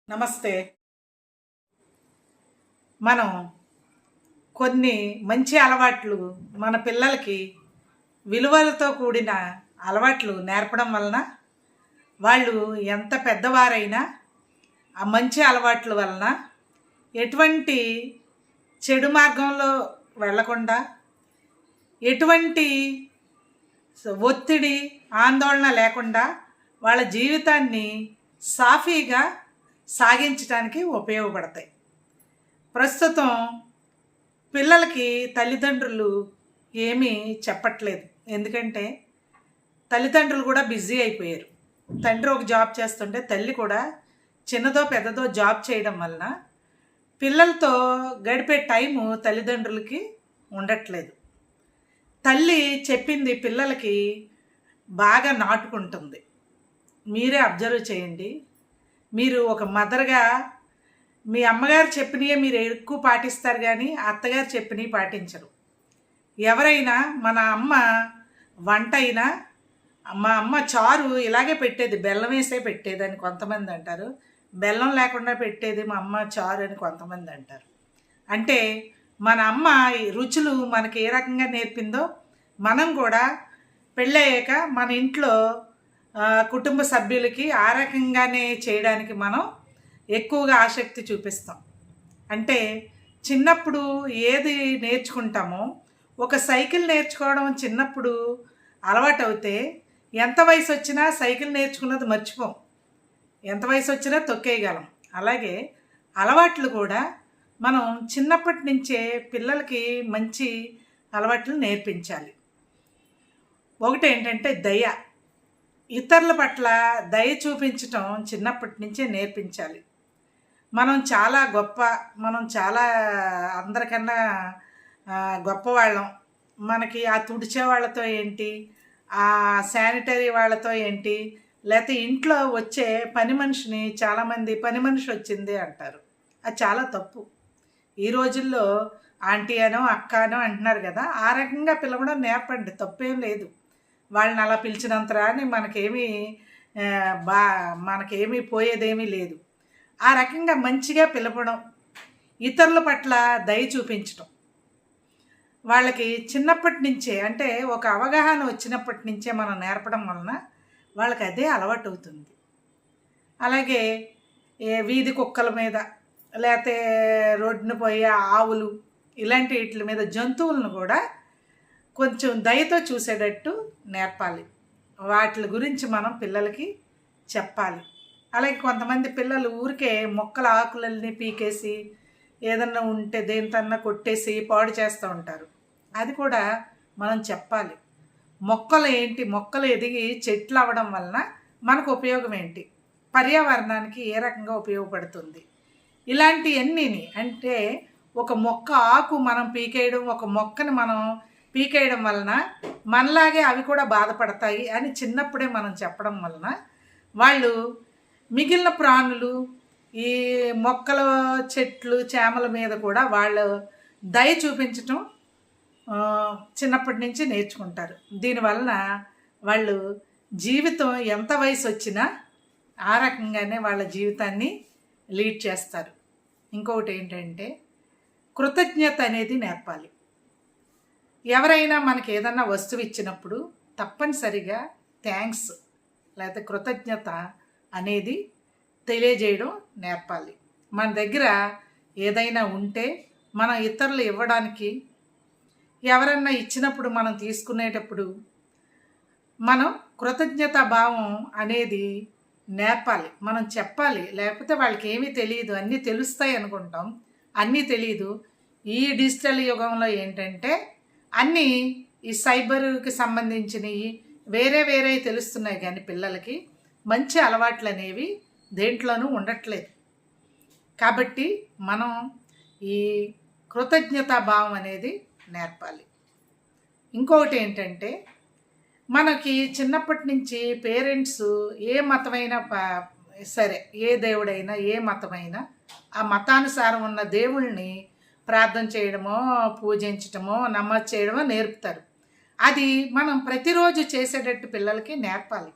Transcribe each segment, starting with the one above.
నమస్తే. మనం కొన్ని మంచి అలవాట్లు మన పిల్లలకి విలువలతో కూడిన అలవాట్లు నేర్పడం వలన వాళ్ళు ఎంత పెద్దవారైనా ఆ మంచి అలవాట్ల వలన ఎటువంటి చెడు మార్గంలో వెళ్ళకుండా ఎటువంటి ఒత్తిడి ఆందోళన లేకుండా వాళ్ళ జీవితాన్ని సాఫీగా సాగించడానికి ఉపయోగపడతాయి. ప్రస్తుతం పిల్లలకి తల్లిదండ్రులు ఏమీ చెప్పట్లేదు. ఎందుకంటే తల్లిదండ్రులు కూడా బిజీ అయిపోయారు. తండ్రి ఒక జాబ్ చేస్తుంటే తల్లి కూడా చిన్నదో పెద్దదో జాబ్ చేయడం వలన పిల్లలతో గడిపే టైము తల్లిదండ్రులకి ఉండట్లేదు. తల్లి చెప్పింది పిల్లలకి బాగా నాటుకుంటుంది. మీరే అబ్జర్వ్ చేయండి. మీరు ఒక మదర్గా మీ అమ్మగారు చెప్పినవే మీరు ఎక్కువ పాటిస్తారు, కానీ అత్తగారు చెప్పినవి పాటించరు. ఎవరైనా మన అమ్మ వంట అయినా మా అమ్మ చారు ఇలాగే పెట్టేది, బెల్లం వేసే పెట్టేది అని కొంతమంది అంటారు. బెల్లం లేకుండా పెట్టేది మా అమ్మ చారు అని కొంతమంది అంటారు. అంటే మన అమ్మ రుచులు మనకి ఏ రకంగా నేర్పిందో మనం కూడా పెళ్ళయ్యాక మన ఇంట్లో కుటుంబ సభ్యులకి ఆ రకంగానే చేయడానికి మనం ఎక్కువగా ఆసక్తి చూపిస్తాం. అంటే చిన్నప్పుడు ఏది నేర్చుకుంటామో, ఒక సైకిల్ నేర్చుకోవడం చిన్నప్పుడు అలవాటు అవుతే ఎంత వయసు వచ్చినా సైకిల్ నేర్చుకున్నది మర్చిపోం, ఎంత వయసు వచ్చినా తొక్కేయగలం. అలాగే అలవాట్లు కూడా మనం చిన్నప్పటి నుంచే పిల్లలకి మంచి అలవాట్లు నేర్పించాలి. ఒకటి ఏంటంటే దయ. ఇతరుల పట్ల దయ చూపించటం చిన్నప్పటి నుంచే నేర్పించాలి. మనం చాలా అందరికన్నా గొప్పవాళ్ళం. మనకి ఆ తుడిచే వాళ్ళతో ఏంటి, ఆ శానిటరీ వాళ్ళతో ఏంటి, లేకపోతే ఇంట్లో వచ్చే పని మనిషిని చాలామంది పని మనిషి వచ్చింది అంటారు. అది చాలా తప్పు. ఈ రోజుల్లో ఆంటీ అనో అక్క అనో అంటున్నారు కదా, ఆ రకంగా పిలవడం నేర్పండి, తప్పేం లేదు. వాళ్ళని అలా పిలిచినంత రాని మనకేమీ పోయేదేమీ లేదు. ఆ రకంగా మంచిగా పిలవడం, ఇతరుల పట్ల దయ చూపించడం, వాళ్ళకి చిన్నప్పటి నుంచే, అంటే ఒక అవగాహన వచ్చినప్పటి నుంచే మనం నేర్పడం వలన వాళ్ళకి అదే అలవాటు అవుతుంది. అలాగే వీధి కుక్కల మీద, లేకపోతే రోడ్డున పోయే ఆవులు, ఇలాంటి వీటి మీద, జంతువులను కూడా కొంచెం దయతో చూసేటట్టు నేర్పాలి. వాటి గురించి మనం పిల్లలకి చెప్పాలి. అలాగే కొంతమంది పిల్లలు ఊరికే మొక్కల ఆకులన్నీ పీకేసి ఏదన్నా ఉంటే దేనితన్నా కొట్టేసి పాడు చేస్తూ ఉంటారు. అది కూడా మనం చెప్పాలి. మొక్కలు ఎదిగి చెట్లు అవ్వడం వలన మనకు ఉపయోగం ఏంటి, పర్యావరణానికి ఏ రకంగా ఉపయోగపడుతుంది, ఇలాంటివన్నీ. అంటే ఒక మొక్క ఆకు మనం పీకేయడం, ఒక మొక్కని మనం పీకేయడం వలన మనలాగే అవి కూడా బాధపడతాయి అని చిన్నప్పుడే మనం చెప్పడం వలన వాళ్ళు మిగిలిన ప్రాణులు, ఈ మొక్కల చెట్లు చేమల మీద కూడా వాళ్ళు దయ చూపించటం చిన్నప్పటి నుంచి నేర్చుకుంటారు. దీనివలన వాళ్ళు జీవితం ఎంత వయసు వచ్చినా ఆ రకంగానే వాళ్ళ జీవితాన్ని లీడ్ చేస్తారు. ఇంకొకటి ఏంటంటే కృతజ్ఞత అనేది నేర్పాలి. ఎవరైనా మనకి ఏదన్నా వస్తువు ఇచ్చినప్పుడు తప్పనిసరిగా థ్యాంక్స్ లేకపోతే కృతజ్ఞత అనేది తెలియజేయడం నేర్పాలి. మన దగ్గర ఏదైనా ఉంటే మనం ఇతరులు ఇవ్వడానికి, ఎవరన్నా ఇచ్చినప్పుడు మనం తీసుకునేటప్పుడు మనం కృతజ్ఞతా భావం అనేది నేర్పాలి, మనం చెప్పాలి. లేకపోతే వాళ్ళకి ఏమీ తెలియదు, అన్నీ తెలుస్తాయి అనుకుంటాం, అన్నీ తెలియదు. ఈ డిజిటల్ యుగంలో ఏంటంటే అన్నీ ఈ సైబర్కి సంబంధించినవి వేరే తెలుస్తున్నాయి, కానీ పిల్లలకి మంచి అలవాట్లు అనేవి దేంట్లోనూ ఉండట్లేదు. కాబట్టి మనం ఈ కృతజ్ఞతా భావం అనేది నేర్పాలి. ఇంకొకటి ఏంటంటే మనకి చిన్నప్పటి నుంచి పేరెంట్స్ ఏ మతమైనా సరే, ఏ దేవుడైనా ఏ మతమైనా ఆ మతానుసారం ఉన్న దేవుళ్ళని ప్రార్థన చేయడమో, పూజించడమో, నమాజ్ చేయడమో నేర్పుతారు. అది మనం ప్రతిరోజు చేసేటట్టు పిల్లలకి నేర్పాలి.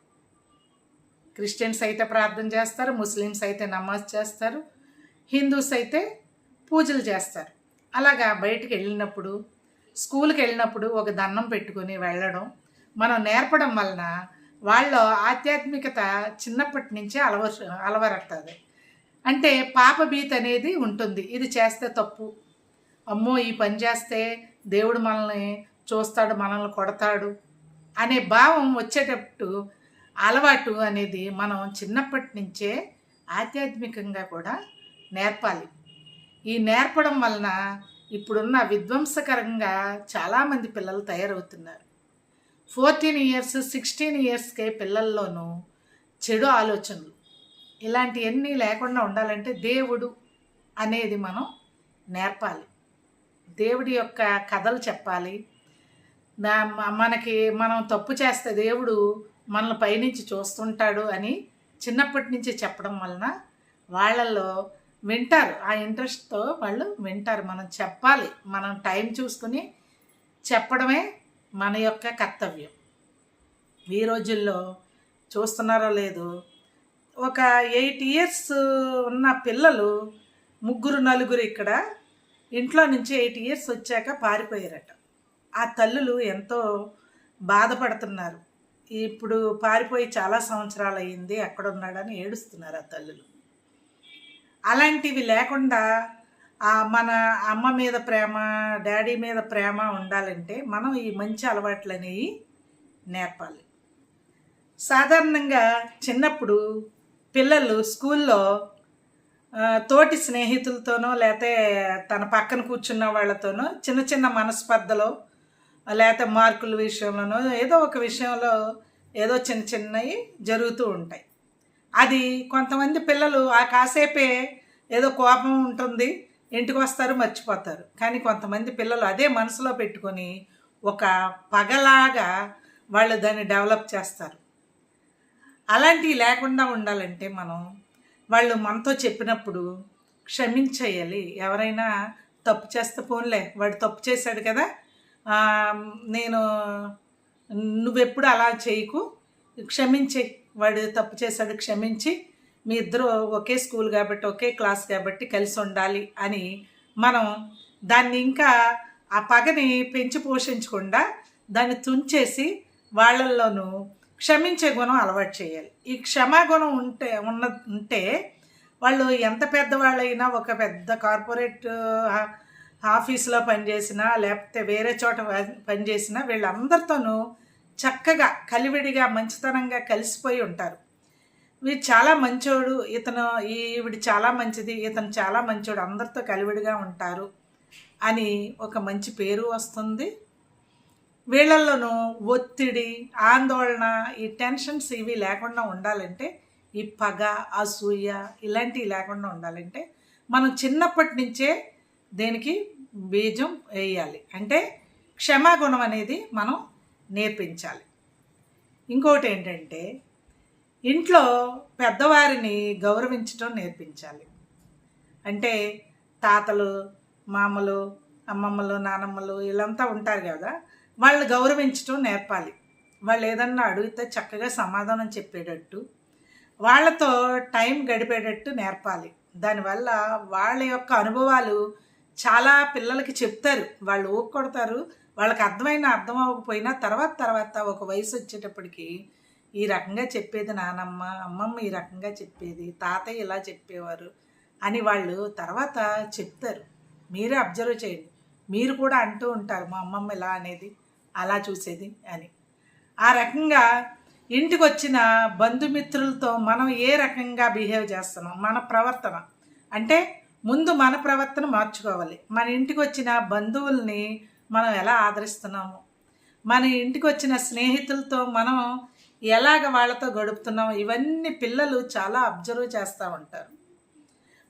క్రిస్టియన్స్ అయితే ప్రార్థన చేస్తారు, ముస్లిమ్స్ అయితే నమాజ్ చేస్తారు, హిందూస్ అయితే పూజలు చేస్తారు. అలాగా బయటికి వెళ్ళినప్పుడు, స్కూల్కి వెళ్ళినప్పుడు ఒక దండం పెట్టుకొని వెళ్ళడం మనం నేర్పడం వలన వాళ్ళ ఆధ్యాత్మికత చిన్నప్పటి నుంచే అలవరవుతుంది. అంటే పాపభీతి అనేది ఉంటుంది. ఇది చేస్తే తప్పు, అమ్మో ఈ పని చేస్తే దేవుడు మనల్ని చూస్తాడు, మనల్ని కొడతాడు అనే భావం వచ్చేటట్టు అలవాటు అనేది మనం చిన్నప్పటి నుంచే ఆధ్యాత్మికంగా కూడా నేర్పాలి. ఈ నేర్పడం వలన ఇప్పుడున్న విధ్వంసకరంగా చాలామంది పిల్లలు తయారవుతున్నారు. 14 ఇయర్స్ 16 ఇయర్స్కే పిల్లల్లోనూ చెడు ఆలోచనలు ఇలాంటివన్నీ లేకుండా ఉండాలంటే దేవుడు అనేది మనం నేర్పాలి. దేవుడి యొక్క కథలు చెప్పాలి. మనం తప్పు చేస్తే దేవుడు మనల్ని పైనుంచి చూస్తుంటాడు అని చిన్నప్పటి నుంచి చెప్పడం వలన వాళ్ళల్లో వింటారు. ఆ ఇంట్రెస్ట్తో వాళ్ళు వింటారు. మనం చెప్పాలి, మనం టైం చూసుకుని చెప్పడమే మన యొక్క కర్తవ్యం. ఈ రోజుల్లో చూస్తున్నారో లేదో, ఒక 8 ఇయర్స్ ఉన్న పిల్లలు 3-4 ఇక్కడ ఇంట్లో నుంచి 8 ఇయర్స్ వచ్చాక పారిపోయారట. ఆ తల్లులు ఎంతో బాధపడుతున్నారు. ఇప్పుడు పారిపోయి చాలా సంవత్సరాలు అయ్యింది, ఎక్కడున్నాడని ఏడుస్తున్నారు ఆ తల్లులు. అలాంటివి లేకుండా మన అమ్మ మీద ప్రేమ, డాడీ మీద ప్రేమ ఉండాలంటే మనం ఈ మంచి అలవాట్లు అనేవి నేర్పాలి. సాధారణంగా చిన్నప్పుడు పిల్లలు స్కూల్లో తోటి స్నేహితులతోనో లేకపోతే తన పక్కన కూర్చున్న వాళ్ళతోనో చిన్న చిన్న మనస్పర్ధలో లేకపోతే మార్కుల విషయంలోనో ఏదో ఒక విషయంలో ఏదో చిన్న చిన్నవి జరుగుతూ ఉంటాయి. అది కొంతమంది పిల్లలు ఆ కాసేపే ఏదో కోపం ఉంటుంది, ఇంటికి వస్తారు, మర్చిపోతారు. కానీ కొంతమంది పిల్లలు అదే మనసులో పెట్టుకొని ఒక పగలాగా వాళ్ళు దాన్ని డెవలప్ చేస్తారు. అలాంటివి లేకుండా ఉండాలంటే వాళ్ళు మనతో చెప్పినప్పుడు క్షమించేయాలి. ఎవరైనా తప్పు చేస్తే పోన్లే, వాడు తప్పు చేశాడు కదా, నువ్వెప్పుడు అలా చేయకు, క్షమించేయి, వాడు తప్పు చేశాడు క్షమించి మీ ఇద్దరు ఒకే స్కూల్ కాబట్టి ఒకే క్లాస్ కాబట్టి కలిసి ఉండాలి అని మనం దాన్ని ఇంకా ఆ పగని పెంచి పోషించకుండా దాన్ని తుంచేసి వాళ్ళల్లోనూ క్షమించే గుణం అలవాటు చేయాలి. ఈ క్షమాగుణం ఉంటే వాళ్ళు ఎంత పెద్దవాళ్ళైనా, ఒక పెద్ద కార్పొరేట్ ఆఫీసులో పనిచేసినా లేకపోతే వేరే చోట పనిచేసినా వీళ్ళందరితోనూ చక్కగా కలివిడిగా మంచితనంగా కలిసిపోయి ఉంటారు. వీడు చాలా మంచోడు, ఈవిడ చాలా మంచిది, ఇతను చాలా మంచోడు, అందరితో కలివిడిగా ఉంటారు అని ఒక మంచి పేరు వస్తుంది. వీళ్ళల్లోనూ ఒత్తిడి, ఆందోళన, ఈ టెన్షన్స్ ఇవి లేకుండా ఉండాలంటే, ఈ పగ, అసూయ ఇలాంటివి లేకుండా ఉండాలంటే మనం చిన్నప్పటి నుంచే దేనికి బీజం వేయాలి. అంటే క్షమాగుణం అనేది మనం నేర్పించాలి. ఇంకోటి ఏంటంటే ఇంట్లో పెద్దవారిని గౌరవించడం నేర్పించాలి. అంటే తాతలు, మామలు, అమ్మమ్మలు, నానమ్మలు వీళ్ళంతా ఉంటారు కదా, వాళ్ళని గౌరవించడం నేర్పాలి. వాళ్ళు ఏదన్నా అడిగితే చక్కగా సమాధానం చెప్పేటట్టు, వాళ్ళతో టైం గడిపేటట్టు నేర్పాలి. దానివల్ల వాళ్ళ యొక్క అనుభవాలు చాలా పిల్లలకి చెప్తారు. వాళ్ళు ఊక్కొడతారు, వాళ్ళకి అర్థం అవ్వకపోయినా తర్వాత ఒక వయసు వచ్చేటప్పటికి ఈ రకంగా చెప్పేది నానమ్మ, అమ్మమ్మ ఈ రకంగా చెప్పేది, తాతయ్య ఇలా చెప్పేవారు అని వాళ్ళు తర్వాత చెప్తారు. మీరే అబ్జర్వ్ చేయండి, మీరు కూడా అంటూ ఉంటారు మా అమ్మమ్మ ఇలా అనేది, అలా చూసేది అని. ఆ రకంగా ఇంటికి వచ్చిన బంధుమిత్రులతో మనం ఏ రకంగా బిహేవ్ చేస్తున్నాం, మన ప్రవర్తన అంటే ముందు మన ప్రవర్తన మార్చుకోవాలి. మన ఇంటికి వచ్చిన బంధువుల్ని మనం ఎలా ఆదరిస్తున్నాము, మన ఇంటికి వచ్చిన స్నేహితులతో మనం ఎలాగ వాళ్ళతో గడుపుతున్నాము, ఇవన్నీ పిల్లలు చాలా అబ్జర్వ్ చేస్తూ ఉంటారు.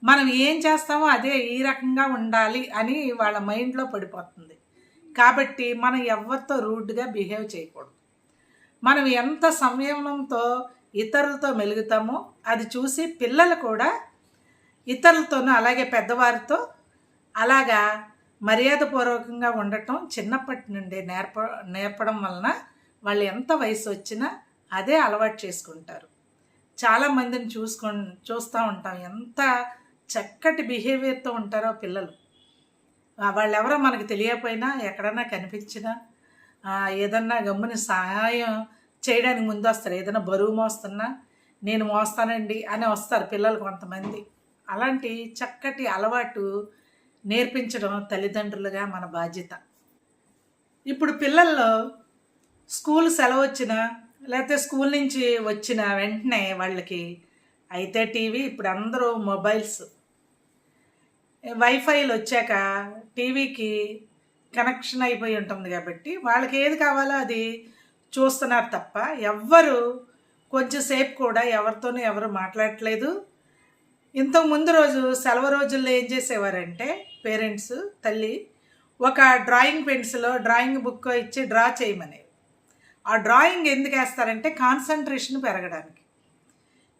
మనం ఏం చేస్తామో అదే ఈ రకంగా ఉండాలి అని వాళ్ళ మైండ్లో పడిపోతుంది. కాబట్టి మనం ఎవరితో రూడ్గా బిహేవ్ చేయకూడదు. మనం ఎంత సంయమనంతో ఇతరులతో మెలుగుతామో అది చూసి పిల్లలు కూడా ఇతరులతోనూ అలాగే పెద్దవారితో అలాగా మర్యాదపూర్వకంగా ఉండటం చిన్నప్పటి నుండి నేర్పడం వలన వాళ్ళు ఎంత వయసు వచ్చినా అదే అలవాటు చేసుకుంటారు. చాలామందిని చూస్తూ ఉంటాం. ఎంత చక్కటి బిహేవియర్తో ఉంటారో పిల్లలు. వాళ్ళెవరో మనకు తెలియకపోయినా ఎక్కడన్నా కనిపించినా ఏదన్నా గమ్మున సహాయం చేయడానికి ముందు వస్తారు. ఏదైనా బరువు మోస్తున్నా నేను మోస్తానండి అని వస్తారు పిల్లలు కొంతమంది. అలాంటి చక్కటి అలవాటు నేర్పించడం తల్లిదండ్రులుగా మన బాధ్యత. ఇప్పుడు పిల్లల్లో స్కూల్ సెలవు వచ్చినా లేకపోతే స్కూల్ నుంచి వచ్చిన వెంటనే వాళ్ళకి అయితే టీవీ, ఇప్పుడు అందరూ మొబైల్స్, వైఫైలు వచ్చాక టీవీకి కనెక్షన్ అయిపోయి ఉంటుంది కాబట్టి వాళ్ళకి ఏది కావాలో అది చూస్తున్నారు తప్ప ఎవ్వరు కొంచెంసేపు కూడా ఎవరితోనూ ఎవరు మాట్లాడట్లేదు. ఇంతకు ముందు రోజు సెలవు రోజుల్లో ఏం చేసేవారంటే పేరెంట్స్ తల్లి ఒక డ్రాయింగ్ పెన్సిల్ డ్రాయింగ్ బుక్ ఇచ్చి డ్రా చేయమనేది. ఆ డ్రాయింగ్ ఎందుకు వేస్తారంటే కాన్సన్ట్రేషన్ పెరగడానికి.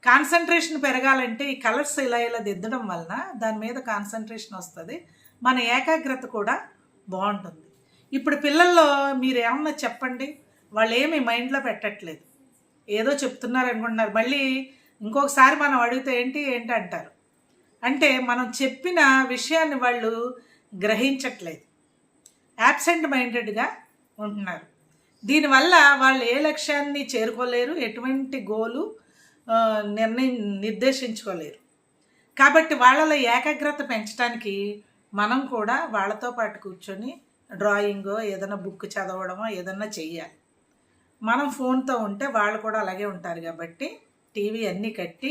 కాన్సన్ట్రేషన్ పెరగాలంటే ఈ కలర్స్ ఇలా ఇలా దిద్దడం వలన దాని మీద కాన్సన్ట్రేషన్ వస్తుంది, మన ఏకాగ్రత కూడా బాగుంటుంది. ఇప్పుడు పిల్లల్లో మీరు ఏమన్నా చెప్పండి, వాళ్ళు ఏమి మైండ్లో పెట్టట్లేదు, ఏదో చెప్తున్నారు అనుకుంటున్నారు. మళ్ళీ ఇంకొకసారి మనం అడిగితే ఏంటి ఏంటి అంటారు. అంటే మనం చెప్పిన విషయాన్ని వాళ్ళు గ్రహించట్లేదు, యాబ్సెంట్ మైండెడ్గా ఉంటున్నారు. దీనివల్ల వాళ్ళు ఏ లక్ష్యాన్ని చేరుకోలేరు, ఎటువంటి గోలు నిర్దేశించుకోలేరు. కాబట్టి వాళ్ళలో ఏకాగ్రత పెంచడానికి మనం కూడా వాళ్ళతో పాటు కూర్చొని డ్రాయింగో ఏదైనా బుక్ చదవడమో ఏదన్నా చెయ్యాలి. మనం ఫోన్తో ఉంటే వాళ్ళు కూడా అలాగే ఉంటారు కాబట్టి టీవీ అన్నీ కట్టి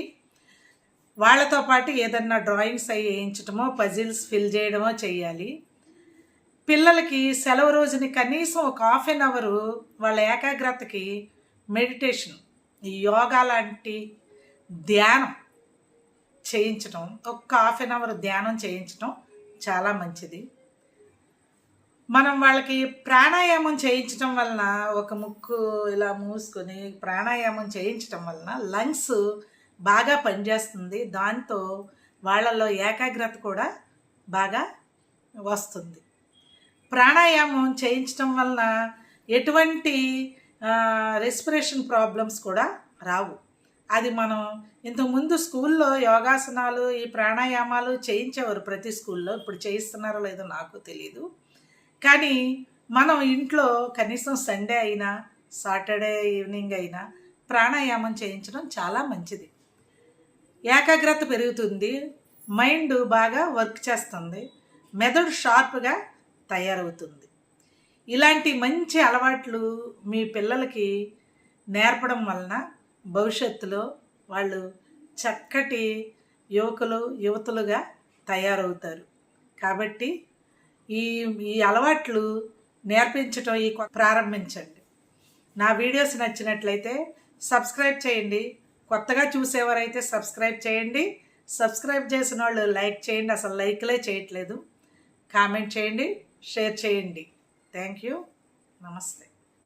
వాళ్ళతో పాటు ఏదన్నా డ్రాయింగ్స్ అవి వేయించడమో పజిల్స్ ఫిల్ చేయడమో చెయ్యాలి. పిల్లలకి సెలవు రోజుని కనీసం ఒక ½ అన్ అవర్ వాళ్ళ ఏకాగ్రతకి మెడిటేషన్, యోగా లాంటి ధ్యానం చేయించడం, ఒక ½ అన్ అవర్ ధ్యానం చేయించడం చాలా మంచిది. మనం వాళ్ళకి ప్రాణాయామం చేయించడం వలన ఒక ముక్కు ఇలా మూసుకొని ప్రాణాయామం చేయించడం వలన లంగ్స్ బాగా పనిచేస్తుంది. దాంతో వాళ్ళలో ఏకాగ్రత కూడా బాగా వస్తుంది. ప్రాణాయామం చేయించడం వలన ఎటువంటి రెస్పిరేషన్ ప్రాబ్లమ్స్ కూడా రావు. అది మనం ఇంతకుముందు స్కూల్లో యోగాసనాలు ఈ ప్రాణాయామాలు చేయించేవారు ప్రతి స్కూల్లో. ఇప్పుడు చేయిస్తున్నారో లేదో నాకు తెలీదు. కానీ మనం ఇంట్లో కనీసం సండే అయినా సాటర్డే ఈవినింగ్ అయినా ప్రాణాయామం చేయించడం చాలా మంచిది. ఏకాగ్రత పెరుగుతుంది, మైండ్ బాగా వర్క్ చేస్తుంది, మెదడు షార్ప్గా తయారవుతుంది. ఇలాంటి మంచి అలవాట్లు మీ పిల్లలకి నేర్పడం వలన భవిష్యత్తులో వాళ్ళు చక్కటి యువతులుగా తయారవుతారు. కాబట్టి ఈ అలవాట్లు నేర్పించడం ప్రారంభించండి. నా వీడియోస్ నచ్చినట్లయితే సబ్స్క్రైబ్ చేయండి. కొత్తగా చూసేవారైతే సబ్స్క్రైబ్ చేయండి. సబ్స్క్రైబ్ చేసిన వాళ్ళు లైక్ చేయండి. అసలు లైక్లే చేయట్లేదు. కామెంట్ చేయండి, షేర్ చేయండి. Thank you. నమస్తే.